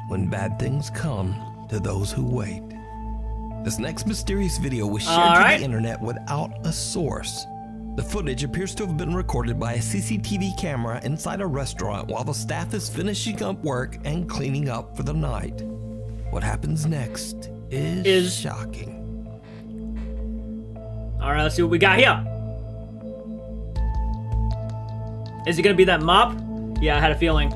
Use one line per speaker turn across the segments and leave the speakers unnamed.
when bad things come to those who wait. This next mysterious video was shared to the internet without a source. The footage appears to have been recorded by a CCTV camera inside a restaurant while the staff is finishing up work and cleaning up for the night. What happens next is shocking.
All right, let's see what we got here. Is it gonna be that mop? Yeah, I had a feeling.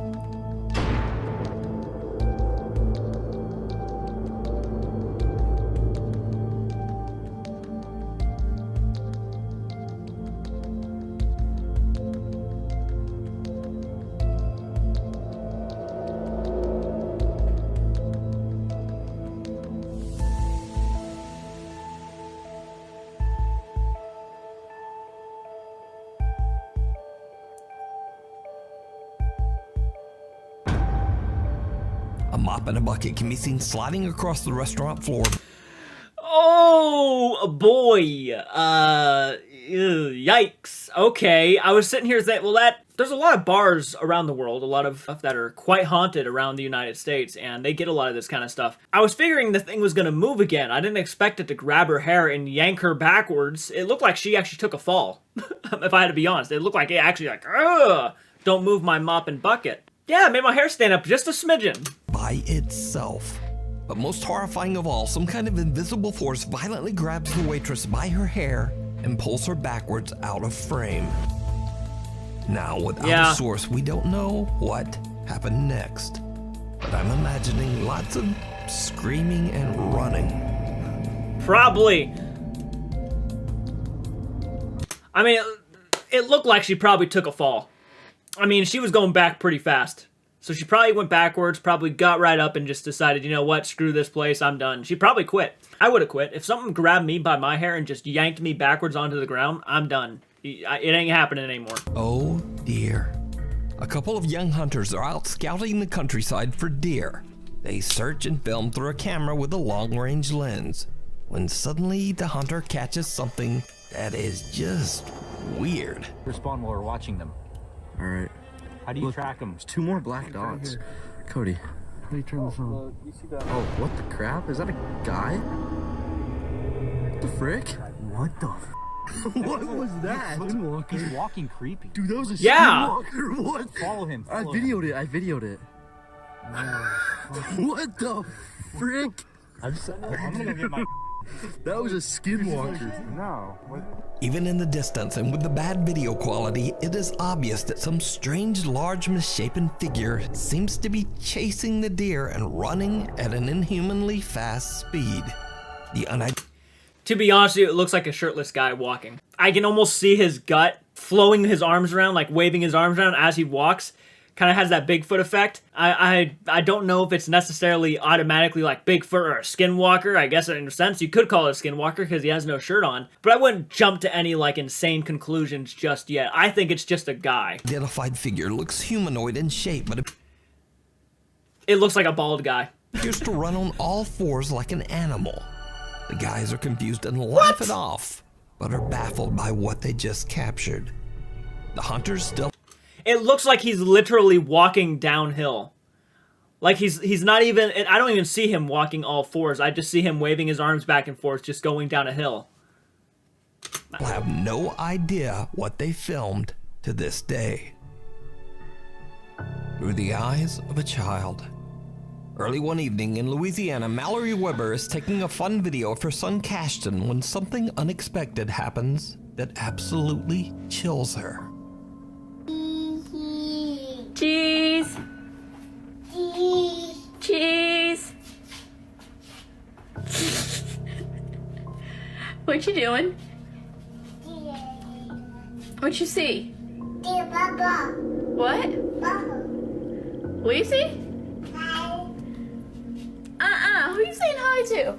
A mop and a bucket can be seen sliding across the restaurant floor.
Oh boy, yikes. Okay, I was sitting here thinking, well, there's a lot of bars around the world, a lot of stuff that are quite haunted around the United States, and they get a lot of this kind of stuff. I was figuring the thing was gonna move again. I didn't expect it to grab her hair and yank her backwards. It looked like she actually took a fall, if I had to be honest. It looked like it actually like, ugh, don't move my mop and bucket. Yeah, it made my hair stand up just a smidgen.
By itself. But most horrifying of all, some kind of invisible force violently grabs the waitress by her hair and pulls her backwards out of frame. Now, without a source, we don't know what happened next. But I'm imagining lots of screaming and running.
Probably. I mean, it looked like she probably took a fall. I mean, she was going back pretty fast. So she probably went backwards, probably got right up and just decided, you know what, screw this place, I'm done. She probably quit. I would have quit. If something grabbed me by my hair and just yanked me backwards onto the ground, I'm done. It ain't happening anymore.
Oh dear. A couple of young hunters are out scouting the countryside for deer. They search and film through a camera with a long-range lens, when suddenly the hunter catches something that is just weird.
Respond while we're watching them.
All right.
How do you track them?
There's 2 more black dots. Cody, how do you turn this on? Oh, what the crap? Is that a guy? What the frick?
What the
What was that?
He's walking creepy.
Dude, that was a
skinwalker.
What?
Follow him.
I videoed it. What the frick?
I'm gonna go get my...
That was a skinwalker.
No.
Even in the distance and with the bad video quality, it is obvious that some strange, large, misshapen figure seems to be chasing the deer and running at an inhumanly fast speed.
To be honest with you, it looks like a shirtless guy walking. I can almost see his gut flowing his arms around, like waving his arms around as he walks. Kind of has that Bigfoot effect. I don't know if it's necessarily automatically like Bigfoot or a skinwalker. I guess in a sense you could call it a skinwalker because he has no shirt on. But I wouldn't jump to any like insane conclusions just yet. I think it's just a guy.
Identified figure looks humanoid in shape, but
it looks like a bald guy.
Appears to run on all fours like an animal. The guys are confused and laugh it off, but are baffled by what they just captured. The hunters still...
It looks like he's literally walking downhill. Like he's not even... I don't even see him walking all fours. I just see him waving his arms back and forth, just going down a hill.
I have no idea what they filmed to this day. Through the eyes of a child. Early one evening in Louisiana, Mallory Weber is taking a fun video of her son Cashton when something unexpected happens that absolutely chills her.
Cheese. Cheese. What you doing? What you see? What? What you see? Who are you saying hi to?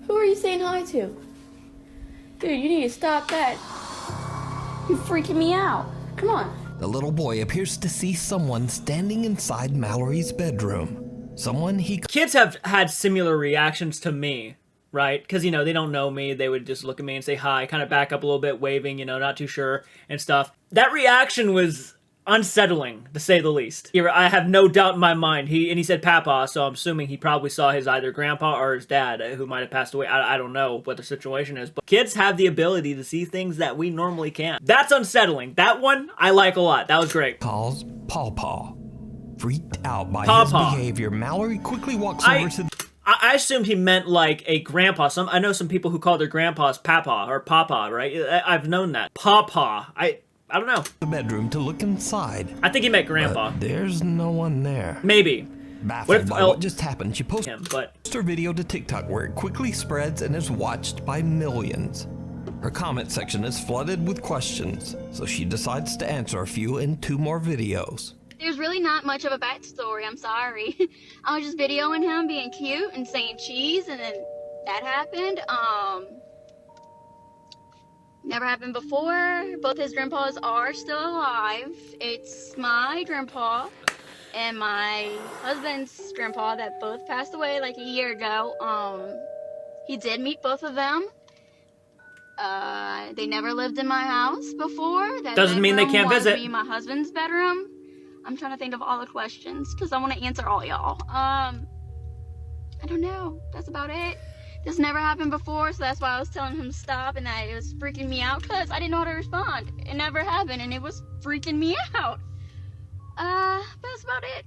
Who are you saying hi to? Dude, you need to stop that. You're freaking me out. Come on.
The little boy appears to see someone standing inside Mallory's bedroom. Someone he...
Kids have had similar reactions to me, right? Because, you know, they don't know me. They would just look at me and say hi, kind of back up a little bit, waving, you know, not too sure and stuff. That reaction was unsettling, to say the least. Here, I have no doubt in my mind. He said Papa, so I'm assuming he probably saw his either grandpa or his dad, who might have passed away. I don't know what the situation is, but kids have the ability to see things that we normally can't. That's unsettling. That one, I like a lot. That was great.
Calls Paw. Freaked out by
Paw
his
Paw.
behavior, Mallory quickly walks over to
I assumed he meant like a grandpa. I know some people who call their grandpas Papa or Papa, right? I've known that. Pawpaw. I don't know.
the bedroom to look inside.
I think he meant grandpa.
But there's no one there.
Maybe.
Baffled by what just happened, she posts
Him, but
her video to TikTok where it quickly spreads and is watched by millions. Her comment section is flooded with questions, so she decides to answer a few in 2 more videos.
There's really not much of a backstory, I'm sorry. I was just videoing him being cute and saying cheese, and then that happened. Never happened before. Both his grandpas are still alive. It's my grandpa and my husband's grandpa that both passed away like a year ago. He did meet both of them. They never lived in my house before. That
doesn't mean they
bedroom
can't
was
visit.
Me and my husband's bedroom. I'm trying to think of all the questions because I want to answer all y'all. I don't know. That's about it. This never happened before, so that's why I was telling him to stop, and that it was freaking me out because I didn't know how to respond. It never happened, and it was freaking me out. But that's about it.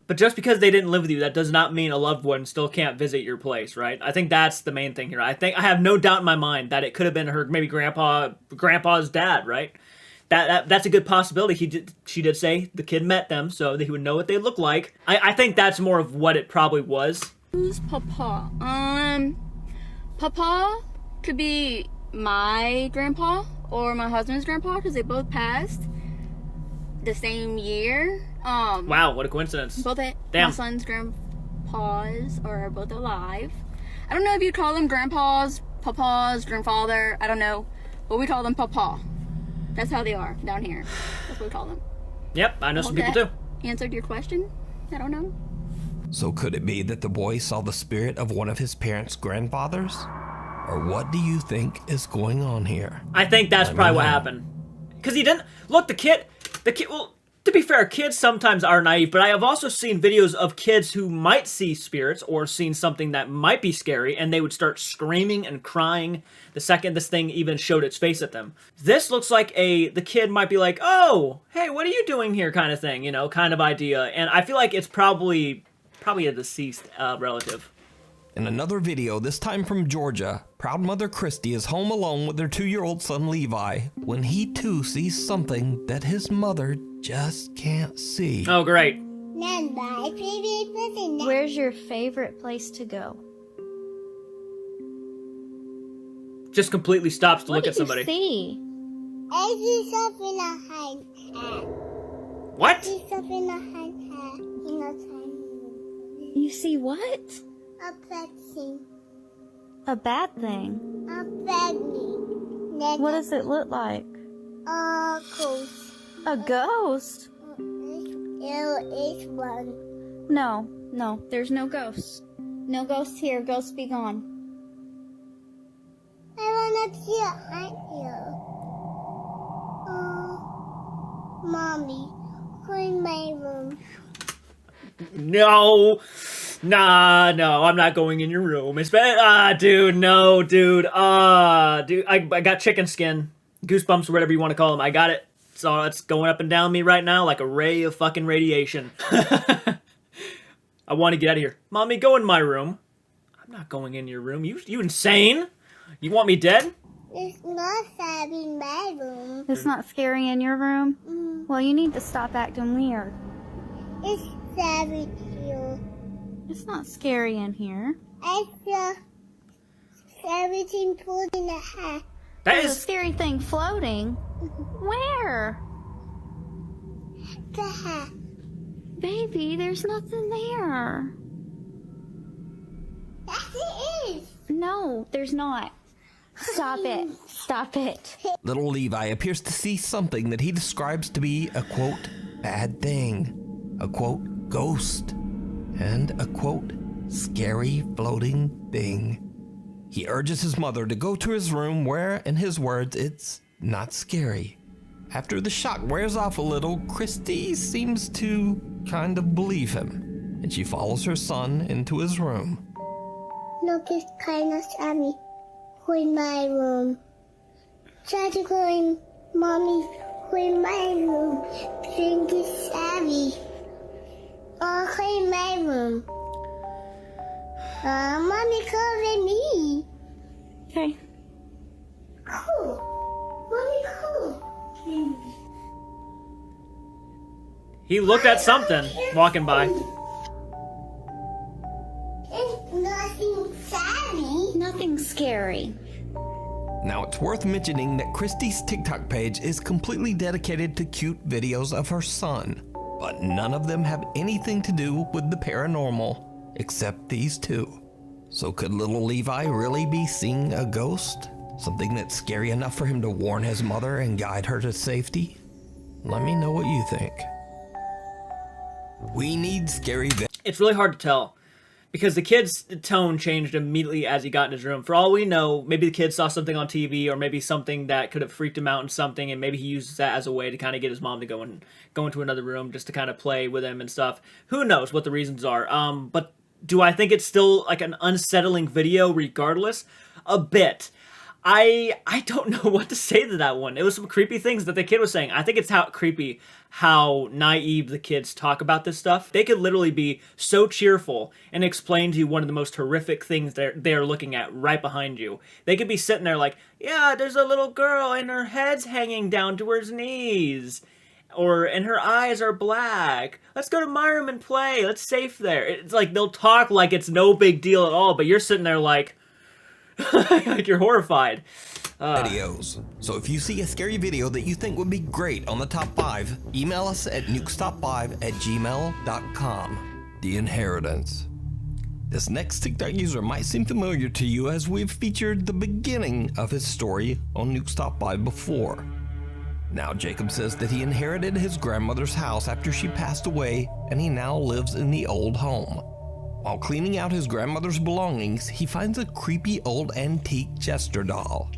But just because they didn't live with you, that does not mean a loved one still can't visit your place, right? I think that's the main thing here. I have no doubt in my mind that it could have been her, maybe grandpa's dad, right? That's a good possibility. She did say the kid met them, so that he would know what they look like. I think that's more of what it probably was.
Who's Papa? Papa could be my grandpa or my husband's grandpa because they both passed the same year.
Wow, what a coincidence.
Both
Damn.
my son's grandpas are both alive. I don't know if you call them grandpas, papas, grandfather. I don't know, but we call them Papa. That's how they are down here. That's what we call them.
Yep, I know some people
that
too.
Answered your question? I don't know.
So could it be that the boy saw the spirit of one of his parents' grandfathers? Or what do you think is going on here?
I think that's
Let me
probably what
know.
happened. Because he didn't... Look, the kid... Well, to be fair, kids sometimes are naive, but I have also seen videos of kids who might see spirits or seen something that might be scary, and they would start screaming and crying the second this thing even showed its face at them. This looks like the kid might be like, oh, hey, what are you doing here kind of thing, kind of idea. And I feel like it's probably a deceased relative.
In another video, this time from Georgia, proud mother Christy is home alone with their 2-year-old son Levi when he too sees something that his mother just can't see.
Oh, great.
Where's your favorite place to go?
Just completely stops to
What
look
do
at somebody.
you see?
I see something behind her.
What?
See something behind her.
You see what?
A bad thing.
A bad thing.
A bad thing.
What does it look like?
A ghost.
A ghost?
There is one.
No, there's no ghosts. No ghosts here. Ghosts be gone.
I wanna see it right here. Mommy, clean my room.
No. No, I'm not going in your room. Dude, no, dude. Dude, I got chicken skin. Goosebumps or whatever you want to call them. I got it. So it's going up and down me right now like a ray of fucking radiation. I want to get out of here. Mommy, go in my room. I'm not going in your room. You insane? You want me dead?
It's not sad in my room.
It's not scary in your room? Well, you need to stop acting weird.
It's sad with you.
It's not scary in here.
I feel everything pulled in the hat.
That
There's a
is...
scary thing floating. Where?
The hat.
Baby, there's nothing there.
Yes, it is.
No, there's not. Stop it. Stop it.
Little Levi appears to see something that he describes to be a quote, bad thing, a quote, ghost, and a quote, scary floating thing. He urges his mother to go to his room where, in his words, it's not scary After the shock wears off a little, Christy seems to kind of believe him, and she follows her son into his room.
Look, it's kind of Abby. In my room. Try to go in Mommy. In my room. Think it's Abby. Oh, in my room. Mommy, come with me.
Okay.
Cool. Mommy, cool.
He looked at something walking by.
It's nothing savvy.
Nothing scary.
Now, it's worth mentioning that Christy's TikTok page is completely dedicated to cute videos of her son, but none of them have anything to do with the paranormal, except these two. So could little Levi really be seeing a ghost? Something that's scary enough for him to warn his mother and guide her to safety? Let me know what you think. We need scary
It's really hard to tell, because the kid's tone changed immediately as he got in his room. For all we know, maybe the kid saw something on TV, or maybe something that could have freaked him out in something, and maybe he uses that as a way to kind of get his mom to go into another room just to kind of play with him and stuff. Who knows what the reasons are. But do I think it's still like an unsettling video regardless? A bit. I don't know what to say to that one. It was some creepy things that the kid was saying. I think it's creepy how naive the kids talk about this stuff. They could literally be so cheerful and explain to you one of the most horrific things they're looking at right behind you. They could be sitting there like, yeah, there's a little girl and her head's hanging down to her knees. And her eyes are black. Let's go to my room and play. Let's safe there. It's like they'll talk like it's no big deal at all, but you're sitting there like, like you're horrified.
videos. So if you see a scary video that you think would be great on the top 5, email us at nukestop5@gmail.com. The Inheritance. This next TikTok user might seem familiar to you, as we've featured the beginning of his story on Nukes Top 5 before. Now Jacob says that he inherited his grandmother's house after she passed away, and he now lives in the old home. While cleaning out his grandmother's belongings, he finds a creepy old antique jester doll.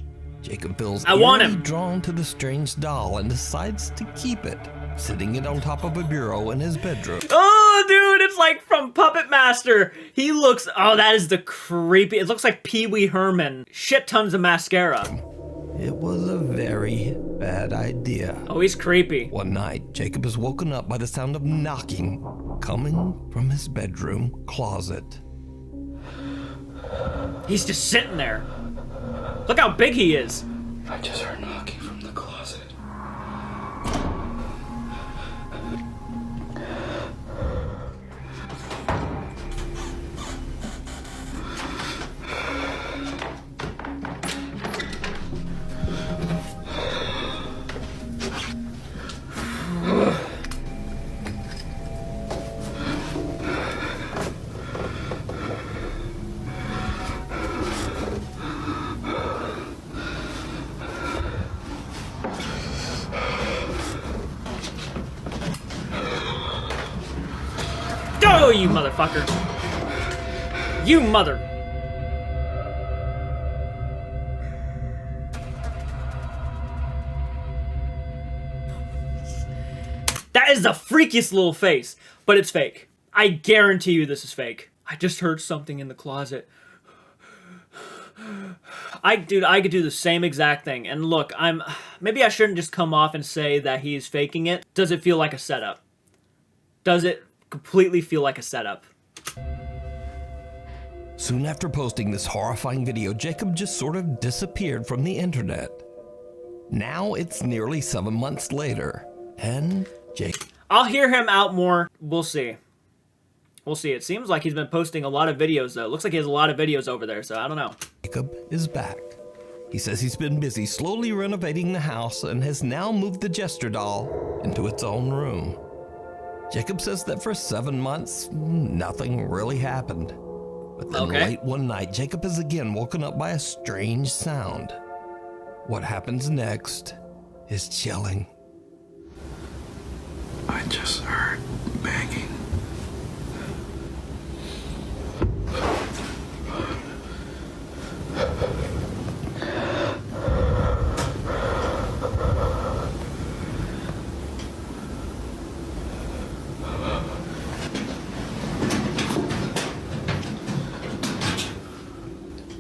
Jacob feels eerily drawn to the strange doll and decides to keep it, sitting it on top of a bureau in his bedroom.
Oh, dude, it's like from Puppet Master. He looks, oh, that is the creepy, it looks like Pee Wee Herman. Shit tons of mascara.
It was a very bad idea.
Oh, he's creepy.
One night, Jacob is woken up by the sound of knocking coming from his bedroom closet.
He's just sitting there. Look how big he is.
I just heard knocking from the closet.
Oh, you motherfucker. You mother. That is the freakiest little face, but it's fake. I guarantee you this is fake. I just heard something in the closet. Dude, I could do the same exact thing. And look, maybe I shouldn't just come off and say that he's faking it. Does it feel like a setup? Does it completely feel like a setup?
Soon after posting this horrifying video, Jacob just sort of disappeared from the internet. Now it's nearly 7 months later, and
I'll hear him out more. We'll see. We'll see. It seems like he's been posting a lot of videos, though. Looks like he has a lot of videos over there, so I don't know.
Jacob is back. He says he's been busy slowly renovating the house and has now moved the jester doll into its own room. Jacob says that for 7 months, nothing really happened. But then late one night, Jacob is again woken up by a strange sound. What happens next is chilling.
I just heard banging.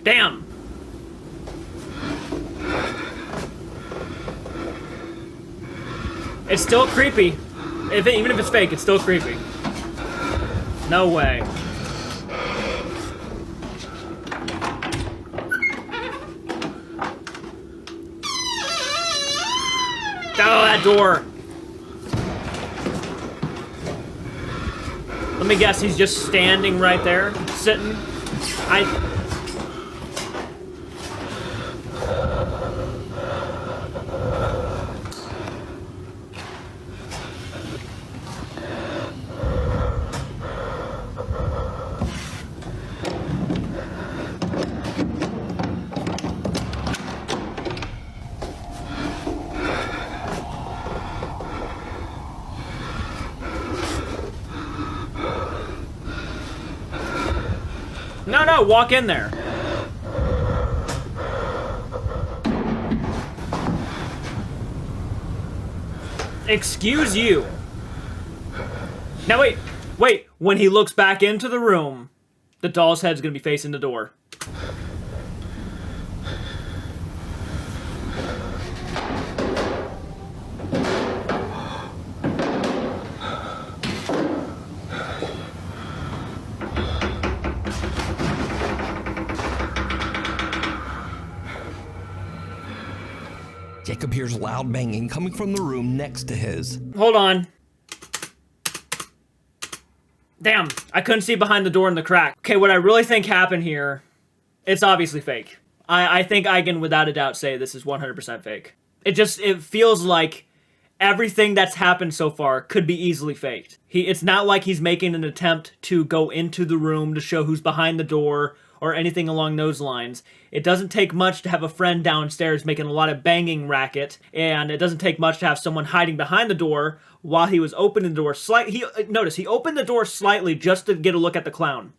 Damn! It's still creepy. Even if it's fake, it's still creepy. No way. Oh, that door! Let me guess, he's just standing right there, sitting. No, walk in there. Excuse you. Now wait. When he looks back into the room, the doll's head's gonna be facing the door.
Jacob hears loud banging coming from the room next to his.
Hold on. Damn, I couldn't see behind the door in the crack. Okay, what I really think happened here, it's obviously fake. I think I can without a doubt say this is 100% fake. It feels like everything that's happened so far could be easily faked. It's not like he's making an attempt to go into the room to show who's behind the door or anything along those lines. It doesn't take much to have a friend downstairs making a lot of banging racket, and it doesn't take much to have someone hiding behind the door while he was opening the door slightly. Notice, he opened the door slightly just to get a look at the clown,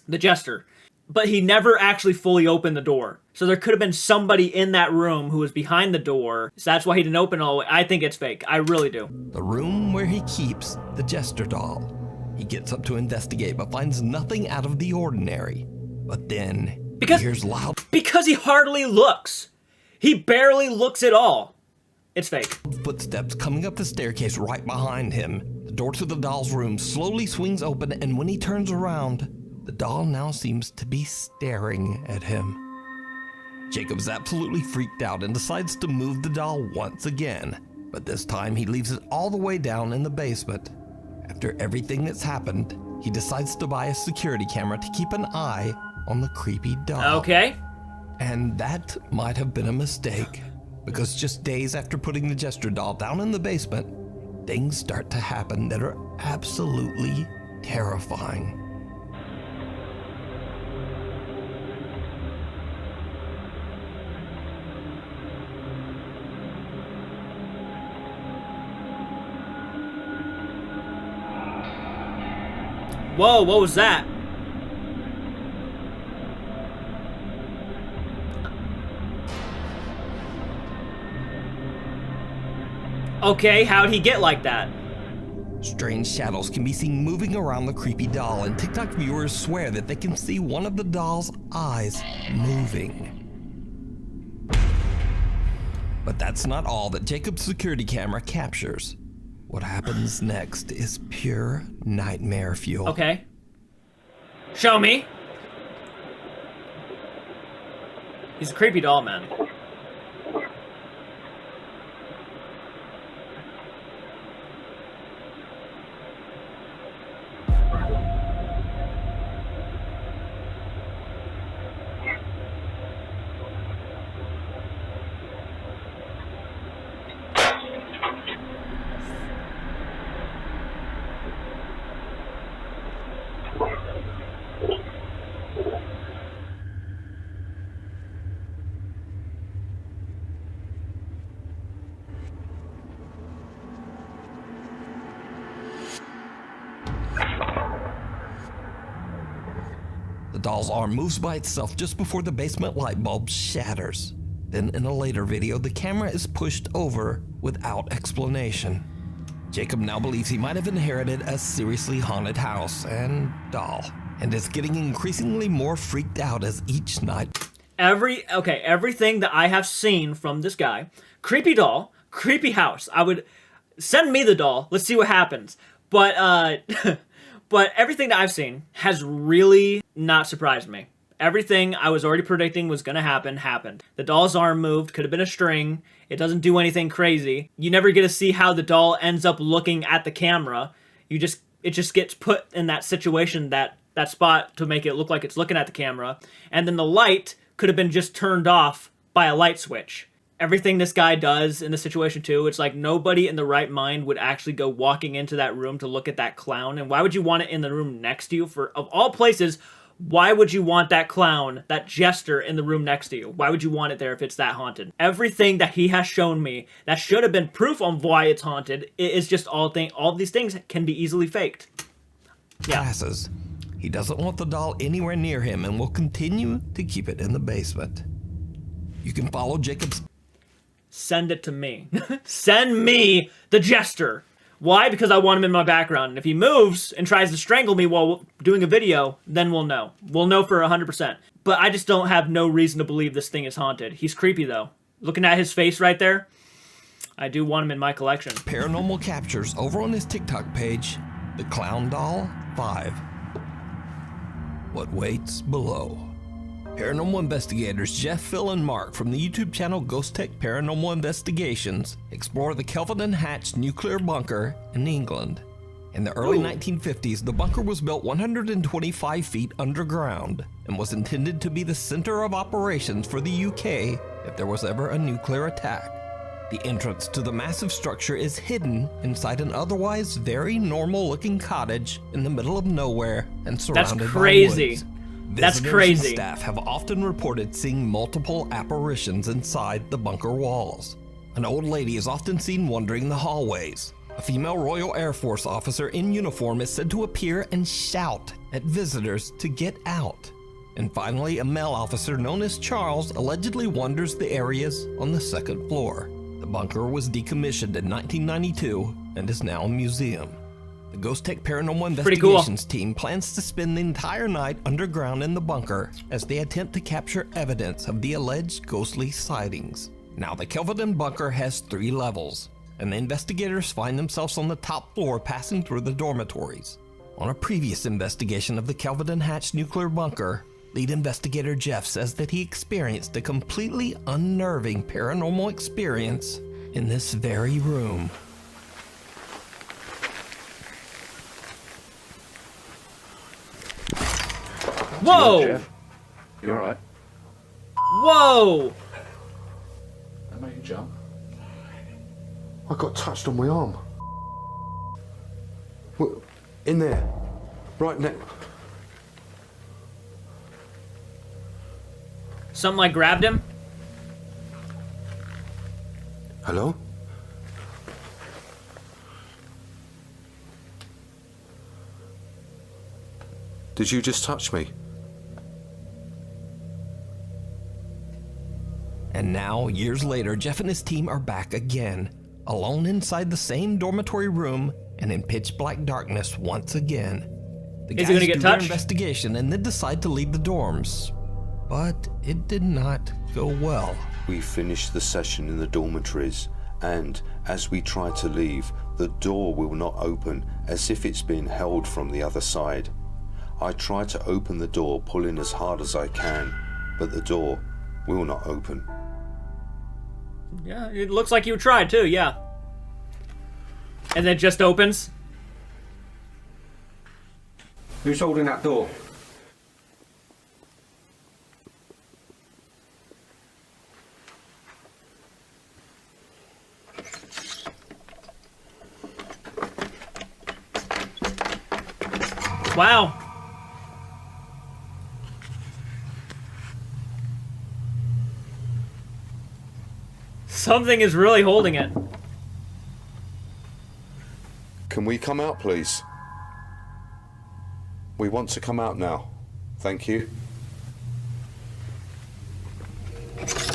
the jester, but he never actually fully opened the door. So there could have been somebody in that room who was behind the door, so that's why he didn't open all the way. I think it's fake. I really do.
The room where he keeps the jester doll. He gets up to investigate, but finds nothing out of the ordinary. But then he hears loud...
Because he hardly looks. He barely looks at all. It's fake.
Footsteps coming up the staircase right behind him. The door to the doll's room slowly swings open, and when he turns around, the doll now seems to be staring at him. Jacob's absolutely freaked out and decides to move the doll once again. But this time he leaves it all the way down in the basement. After everything that's happened, he decides to buy a security camera to keep an eye on the creepy doll.
Okay.
And that might have been a mistake, because just days after putting the jester doll down in the basement, things start to happen that are absolutely terrifying.
Whoa, what was that? Okay, how'd he get like that?
Strange shadows can be seen moving around the creepy doll, and TikTok viewers swear that they can see one of the doll's eyes moving. But that's not all that Jacob's security camera captures. What happens next is pure nightmare fuel.
Okay. Show me. He's a creepy doll, man.
The doll's arm moves by itself just before the basement light bulb shatters. Then in a later video, the camera is pushed over without explanation. Jacob now believes he might have inherited a seriously haunted house and doll. and is getting increasingly more freaked out as each night.
Everything that I have seen from this guy, creepy doll, creepy house. I would send me the doll. Let's see what happens. But but everything that I've seen has really not surprised me. Everything I was already predicting was gonna happen happened. The doll's arm moved, could have been a string. It doesn't do anything crazy. You never get to see how the doll ends up looking at the camera. It just gets put in that situation, that spot to make it look like it's looking at the camera. And then the light could have been just turned off by a light switch. Everything this guy does in the situation too, it's like nobody in the right mind would actually go walking into that room to look at that clown. And why would you want it in the room next to you? Of all places, why would you want that clown, that jester, in the room next to you? Why would you want it there if it's that haunted? Everything that he has shown me that should have been proof on why it's haunted, it is just all these things can be easily faked. Yeah.
Passes. He doesn't want the doll anywhere near him and will continue to keep it in the basement. You can follow Jacob's...
Send it to me. Send me the jester. Why? Because I want him in my background. And if he moves and tries to strangle me while doing a video, then we'll know. We'll know for 100%. But I just don't have no reason to believe this thing is haunted. He's creepy, though. Looking at his face right there, I do want him in my collection.
Paranormal captures over on his TikTok page, The Clown Doll 5. What waits below. Paranormal investigators Jeff, Phil, and Mark from the YouTube channel Ghost Tech Paranormal Investigations explore the Kelvedon Hatch nuclear bunker in England. In the early 1950s, the bunker was built 125 feet underground and was intended to be the center of operations for the UK if there was ever a nuclear attack. The entrance to the massive structure is hidden inside an otherwise very normal-looking cottage in the middle of nowhere and surrounded
That's crazy.
by woods.
That's
Visitors
crazy.
and staff have often reported seeing multiple apparitions inside the bunker walls. An old lady is often seen wandering the hallways. A female Royal Air Force officer in uniform is said to appear and shout at visitors to get out. And finally, a male officer known as Charles allegedly wanders the areas on the second floor. The bunker was decommissioned in 1992 and is now a museum. The Ghost Tech Paranormal Investigations team plans to spend the entire night underground in the bunker as they attempt to capture evidence of the alleged ghostly sightings. Now, the Kelvedon bunker has 3 levels, and the investigators find themselves on the top floor passing through the dormitories. On a previous investigation of the Kelvedon Hatch nuclear bunker, lead investigator Jeff says that he experienced a completely unnerving paranormal experience in this very room.
Whoa!
Jeff, you alright?
Whoa!
That made you jump.
I got touched on my arm. In there. Right next.
Something like grabbed him?
Hello? Did you just touch me?
And now, years later, Jeff and his team are back again, alone inside the same dormitory room and in pitch black darkness once again. The
Is he
guys
gonna get
do their
touched?
investigation and then decide to leave the dorms. But it did not go well.
We finished the session in the dormitories, and as we try to leave, the door will not open, as if it's been held from the other side. I try to open the door, pulling as hard as I can, but the door will not open.
Yeah, it looks like you tried too, yeah. And then it just opens.
Who's holding that door?
Wow. Something is really holding it.
Can we come out, please? We want to come out now. Thank you.
That's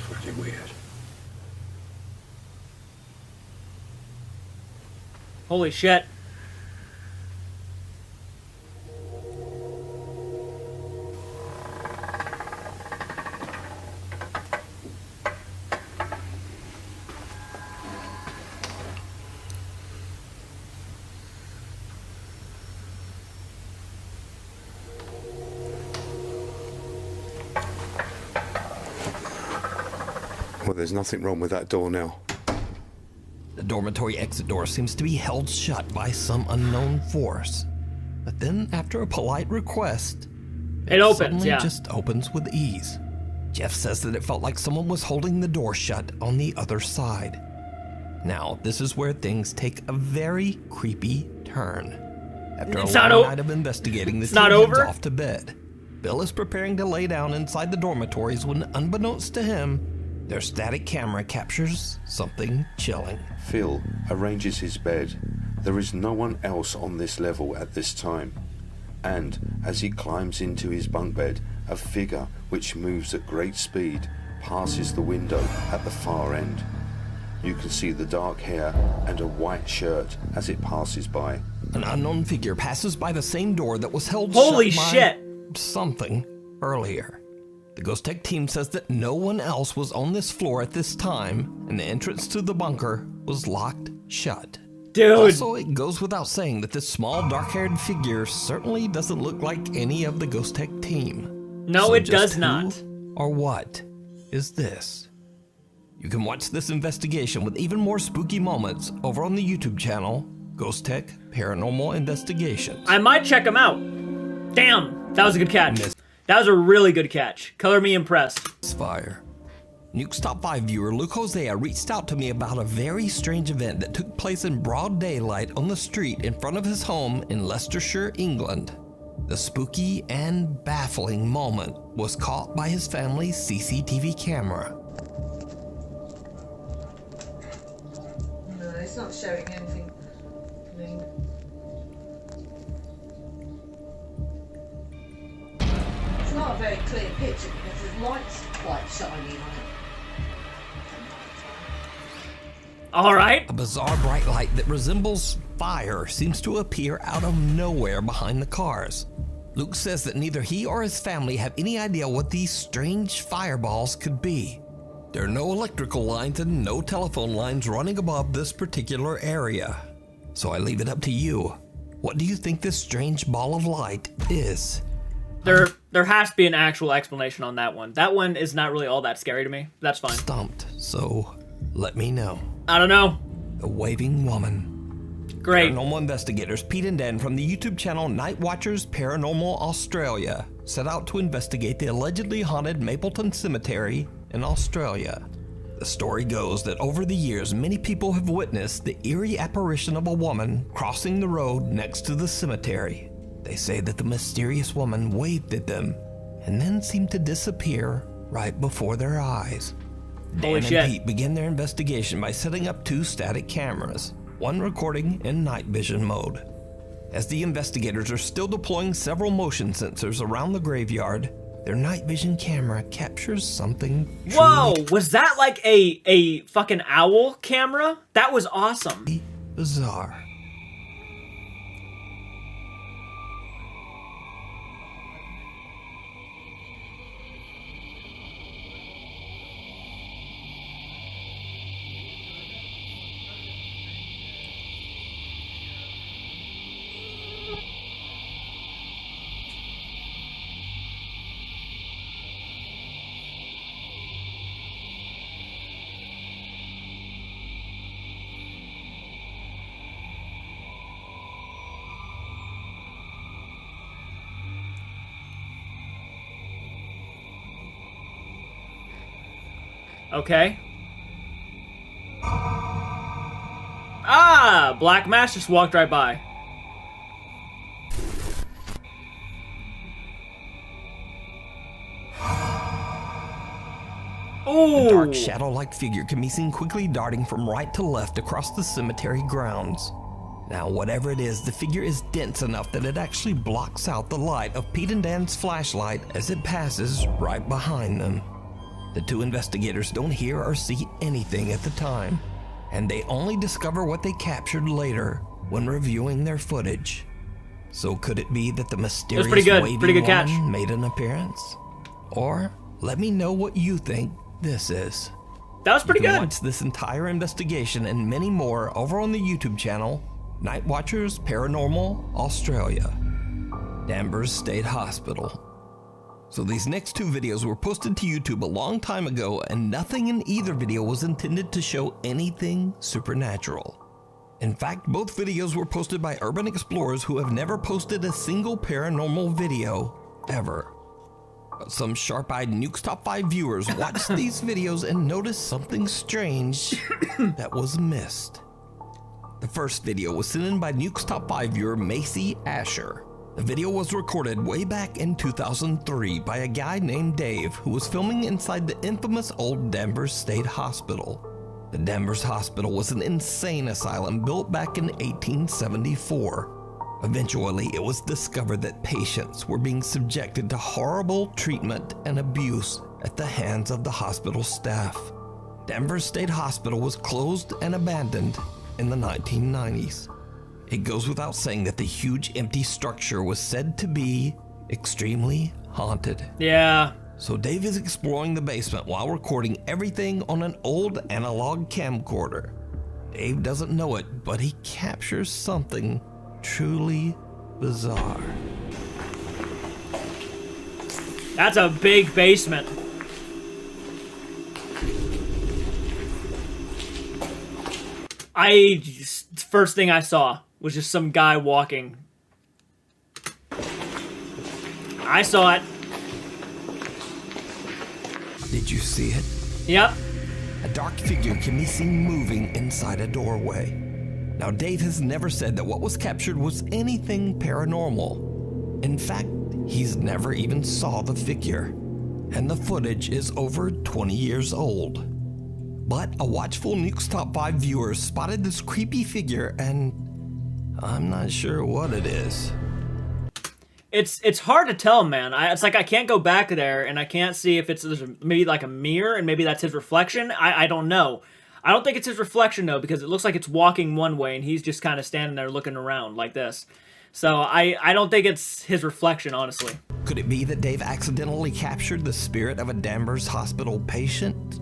pretty weird.
Holy shit.
Well, there's nothing wrong with that door now.
The dormitory exit door seems to be held shut by some unknown force. But then, after a polite request,
it opens,
suddenly
yeah.
just opens with ease. Jeff says that it felt like someone was holding the door shut on the other side. Now, this is where things take a very creepy turn. After a long night of investigating, the team heads off to bed. Bill is preparing to lay down inside the dormitories when, unbeknownst to him, their static camera captures something chilling.
Phil arranges his bed. There is no one else on this level at this time. And as he climbs into his bunk bed, a figure which moves at great speed passes the window at the far end. You can see the dark hair and a white shirt as it passes by.
An unknown figure passes by the same door that was held
Holy
shut
shit!
by something earlier. The Ghost Tech team says that no one else was on this floor at this time, and the entrance to the bunker was locked shut.
Dude!
Also, it goes without saying that this small dark-haired figure certainly doesn't look like any of the Ghost Tech team.
No,
so
it
just
does
who
not.
Or what is this? You can watch this investigation with even more spooky moments over on the YouTube channel, Ghost Tech Paranormal Investigations.
I might check them out. Damn, that was a good catch. That was a really good catch. Color me impressed.
Fire. Nuke's Top 5 viewer Luke Hosea reached out to me about a very strange event that took place in broad daylight on the street in front of his home in Leicestershire, England. The spooky and baffling moment was caught by his family's CCTV camera.
No, it's not showing anything. I mean, it's not a very clear picture because the light's quite shiny on it.
Alright.
A bizarre bright light that resembles fire seems to appear out of nowhere behind the cars. Luke says that neither he or his family have any idea what these strange fireballs could be. There are no electrical lines and no telephone lines running above this particular area. So I leave it up to you. What do you think this strange ball of light is?
There has to be an actual explanation on that one. That one is not really all that scary to me. That's fine.
Stumped, so let me know.
I don't know.
The Waving Woman.
Great.
Paranormal investigators Pete and Dan from the YouTube channel Night Watchers Paranormal Australia set out to investigate the allegedly haunted Mapleton Cemetery in Australia. The story goes that over the years, many people have witnessed the eerie apparition of a woman crossing the road next to the cemetery. They say that the mysterious woman waved at them and then seemed to disappear right before their eyes. Dan and Pete begin their investigation by setting up 2 static cameras, one recording in night vision mode. As the investigators are still deploying several motion sensors around the graveyard, their night vision camera captures something
Whoa, was that like a fucking owl camera? That was awesome.
Bizarre.
Okay. Ah, Black Mass just walked right by.
A dark shadow-like figure can be seen quickly darting from right to left across the cemetery grounds. Now, whatever it is, the figure is dense enough that it actually blocks out the light of Pete and Dan's flashlight as it passes right behind them. The 2 investigators don't hear or see anything at the time, and they only discover what they captured later when reviewing their footage. So could it be that the mysterious
pretty good.
waving
Pretty good
woman
catch.
made an appearance? Or let me know what you think this is.
That was pretty
You can
good.
watch this entire investigation and many more over on the YouTube channel, Night Watchers Paranormal Australia, Danvers State Hospital. So these next two videos were posted to YouTube a long time ago, and nothing in either video was intended to show anything supernatural. In fact, both videos were posted by urban explorers who have never posted a single paranormal video ever. But some sharp-eyed Nukes Top 5 viewers watched these videos and noticed something strange that was missed. The first video was sent in by Nukes Top 5 viewer Macy Asher. The video was recorded way back in 2003 by a guy named Dave who was filming inside the infamous old Danvers State Hospital. The Danvers Hospital was an insane asylum built back in 1874. Eventually, it was discovered that patients were being subjected to horrible treatment and abuse at the hands of the hospital staff. Danvers State Hospital was closed and abandoned in the 1990s. It goes without saying that the huge empty structure was said to be extremely haunted.
Yeah.
So Dave is exploring the basement while recording everything on an old analog camcorder. Dave doesn't know it, but he captures something truly bizarre.
That's a big basement. First thing I saw was just some guy walking. I saw it.
Did you see it?
Yep.
A dark figure can be seen moving inside a doorway. Now, Dave has never said that what was captured was anything paranormal. In fact, he's never even saw the figure. And the footage is over 20 years old. But a watchful Nukes Top 5 viewer spotted this creepy figure, and I'm not sure what it is.
It's hard to tell, man. It's like I can't go back there, and I can't see if it's maybe like a mirror, and maybe that's his reflection. I don't know. I don't think it's his reflection, though, because it looks like it's walking one way, and he's just kind of standing there looking around like this. So I don't think it's his reflection, honestly.
Could it be that Dave accidentally captured the spirit of a Danvers Hospital patient?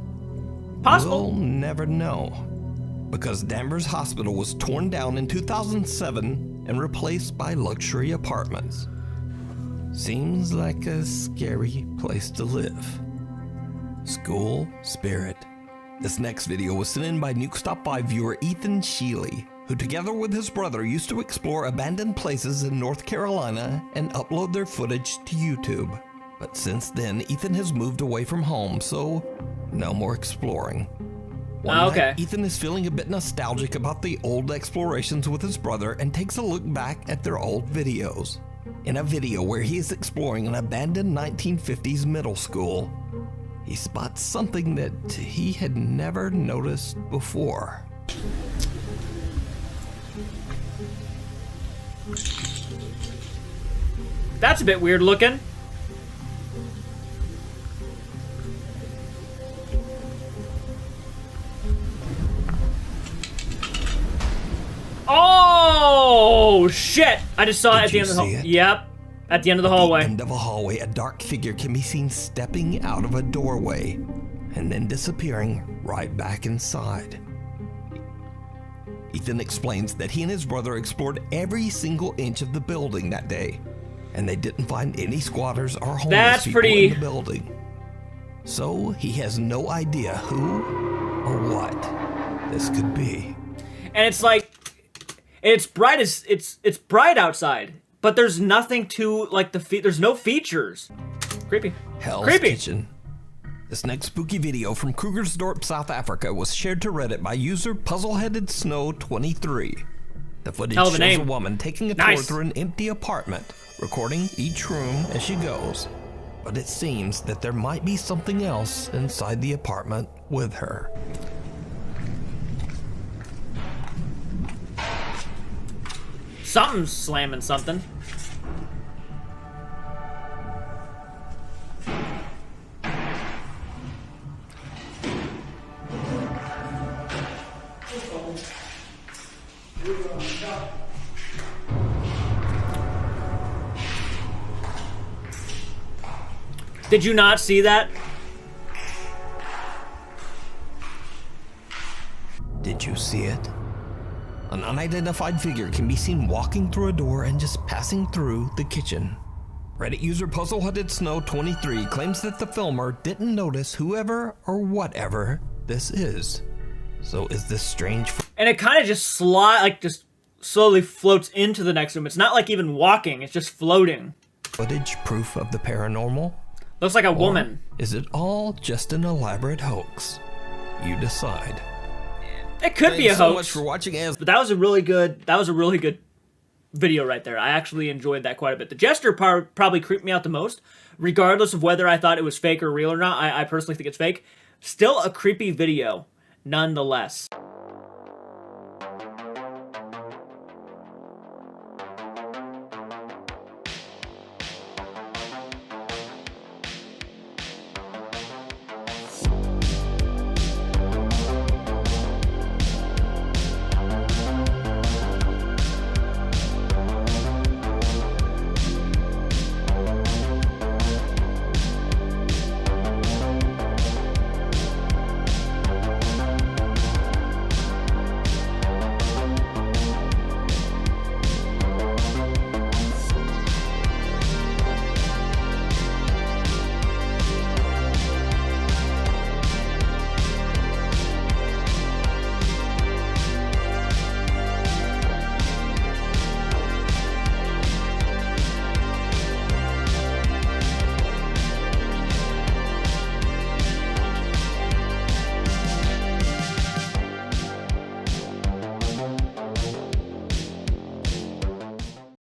Possible.
We'll never know. Because Danvers Hospital was torn down in 2007 and replaced by luxury apartments. Seems like a scary place to live. School spirit. This next video was sent in by Nukes Top 5 viewer Ethan Sheely, who together with his brother used to explore abandoned places in North Carolina and upload their footage to YouTube. But since then, Ethan has moved away from home, so no more exploring. One night, Ethan is feeling a bit nostalgic about the old explorations with his brother and takes a look back at their old videos. In a video where he is exploring an abandoned 1950s middle school, he spots something that he had never noticed before.
That's a bit weird looking. Oh shit! I just saw it at the end of the hallway. Yep, at the end of the hallway.
At the end of a hallway, a dark figure can be seen stepping out of a doorway and then disappearing right back inside. Ethan explains that he and his brother explored every single inch of the building that day, and they didn't find any squatters or homeless people in the building. So he has no idea who or what this could be.
And it's like, it's bright as it's bright outside, but there's nothing to like there's no features. Creepy.
Hell's Kitchen. This next spooky video from Krugersdorp, South Africa was shared to Reddit by user Puzzleheaded Snow 23. The footage shows a woman taking a tour through an empty apartment, recording each room as she goes. But it seems that there might be something else inside the apartment with her.
Something's slamming something. Did you not see that?
Did you see it? An unidentified figure can be seen walking through a door and just passing through the kitchen. Reddit user PuzzleHuddedSnow23 claims that the filmer didn't notice whoever or whatever this is. So is this strange?
And it kind of just just slowly floats into the next room. It's not like even walking, it's just floating.
Footage proof of the paranormal?
Looks like a
Or
woman.
is it all just an elaborate hoax? You decide.
It could be a
Thanks so
hoax.
much for watching, as
but that was a really good video right there. I actually enjoyed that quite a bit. The jester part probably creeped me out the most, regardless of whether I thought it was fake or real or not. I personally think it's fake. Still a creepy video, nonetheless.